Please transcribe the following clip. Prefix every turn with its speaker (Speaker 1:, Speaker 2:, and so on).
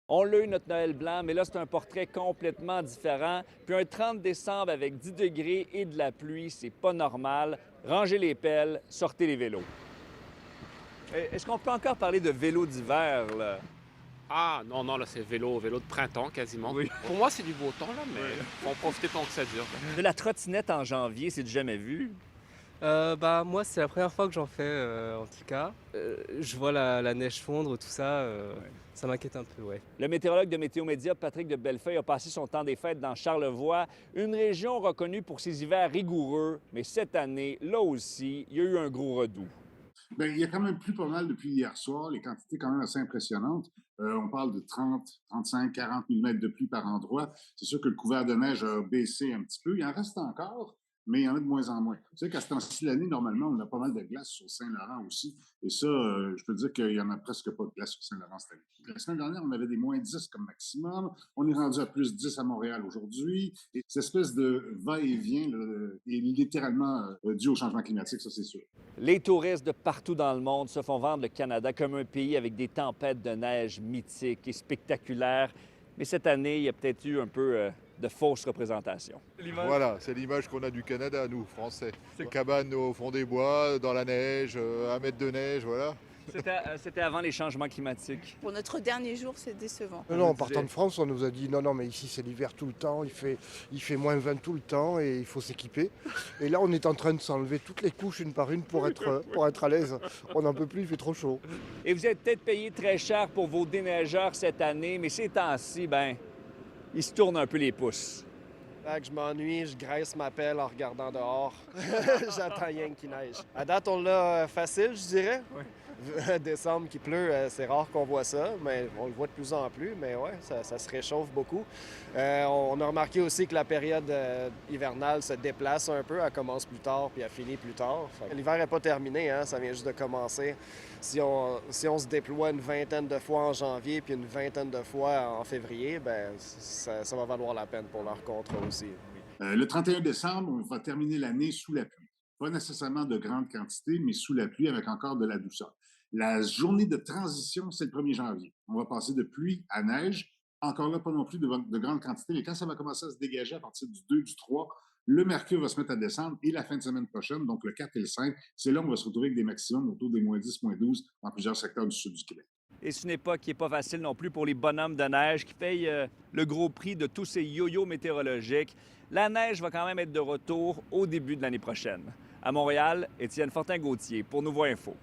Speaker 1: On l'a eu, notre Noël blanc, mais là, c'est un portrait complètement différent. Puis un 30 décembre avec 10 degrés et de la pluie, c'est pas normal. Rangez les pelles, sortez les vélos. Est-ce qu'on peut encore parler de vélo d'hiver, là?
Speaker 2: Ah non, non, là c'est vélo de printemps quasiment.
Speaker 1: Oui.
Speaker 2: Pour moi c'est du beau temps là, mais faut en profiter pendant que ça dure.
Speaker 1: De la trottinette en janvier, c'est du jamais vu.
Speaker 3: Moi, c'est la première fois que j'en fais, en tout cas. Je vois la neige fondre, tout ça,
Speaker 1: Ouais.
Speaker 3: ça m'inquiète un peu, ouais.
Speaker 1: Le météorologue de Météo Média, Patrick de Bellefeuille, a passé son temps des fêtes dans Charlevoix, une région reconnue pour ses hivers rigoureux. Mais cette année, là aussi, il y a eu un gros redout.
Speaker 4: Bien, il y a quand même plu pas mal depuis hier soir, les quantités quand même assez impressionnantes. On parle de 30, 35, 40 mm de pluie par endroit. C'est sûr que le couvert de neige a baissé un petit peu. Il en reste encore, mais il y en a de moins en moins. Tu sais qu'à ce temps-ci de l'année, normalement, on a pas mal de glace sur Saint-Laurent aussi. Et ça, je peux dire qu'il y en a presque pas de glace sur Saint-Laurent cette année. La semaine dernière, on avait des moins 10 comme maximum. On est rendu à plus 10 à Montréal aujourd'hui. Et cette espèce de va-et-vient là, est littéralement dû au changement climatique, ça c'est sûr.
Speaker 1: Les touristes de partout dans le monde se font vendre le Canada comme un pays avec des tempêtes de neige mythiques et spectaculaires. Mais cette année, il y a peut-être eu un peu de fausse représentation.
Speaker 5: Voilà, c'est l'image qu'on a du Canada, nous, Français. Cabane au fond des bois, dans la neige, 1 mètre de neige, voilà.
Speaker 1: C'était avant les changements climatiques.
Speaker 6: Pour notre dernier jour, c'est décevant.
Speaker 7: Non, en partant de France, on nous a dit non, mais ici c'est l'hiver tout le temps, il fait moins 20 tout le temps et il faut s'équiper. Et là, on est en train de s'enlever toutes les couches une par une pour être à l'aise. On n'en peut plus, il fait trop chaud.
Speaker 1: Et vous êtes peut-être payé très cher pour vos déneigeurs cette année, mais ces temps-ci, ils se tournent un peu les pouces.
Speaker 8: Fait que je m'ennuie, je graisse ma pelle en regardant dehors. J'attends rien qu'il neige. À date, on l'a facile, je dirais.
Speaker 1: Ouais.
Speaker 8: Décembre qui pleut, c'est rare qu'on voit ça, mais on le voit de plus en plus. Mais ouais, ça se réchauffe beaucoup. On a remarqué aussi que la période hivernale se déplace un peu. Elle commence plus tard puis elle finit plus tard. L'hiver n'est pas terminé, hein, ça vient juste de commencer. Si on se déploie une vingtaine de fois en janvier puis une vingtaine de fois en février, ben ça va valoir la peine pour leur contrat aussi.
Speaker 4: Le 31 décembre, on va terminer l'année sous la pluie. Pas nécessairement de grande quantité, mais sous la pluie avec encore de la douceur. La journée de transition, c'est le 1er janvier. On va passer de pluie à neige. Encore là, pas non plus de grande quantité, mais quand ça va commencer à se dégager à partir du 2, du 3, le mercure va se mettre à descendre et la fin de semaine prochaine, donc le 4 et le 5, c'est là où on va se retrouver avec des maximums autour des moins 10, moins 12 dans plusieurs secteurs du sud du Québec.
Speaker 1: Et c'est une époque qui n'est pas facile non plus pour les bonhommes de neige qui payent le gros prix de tous ces yo-yo météorologiques. La neige va quand même être de retour au début de l'année prochaine. À Montréal, Étienne Fortin-Gauthier pour Nouveau Info.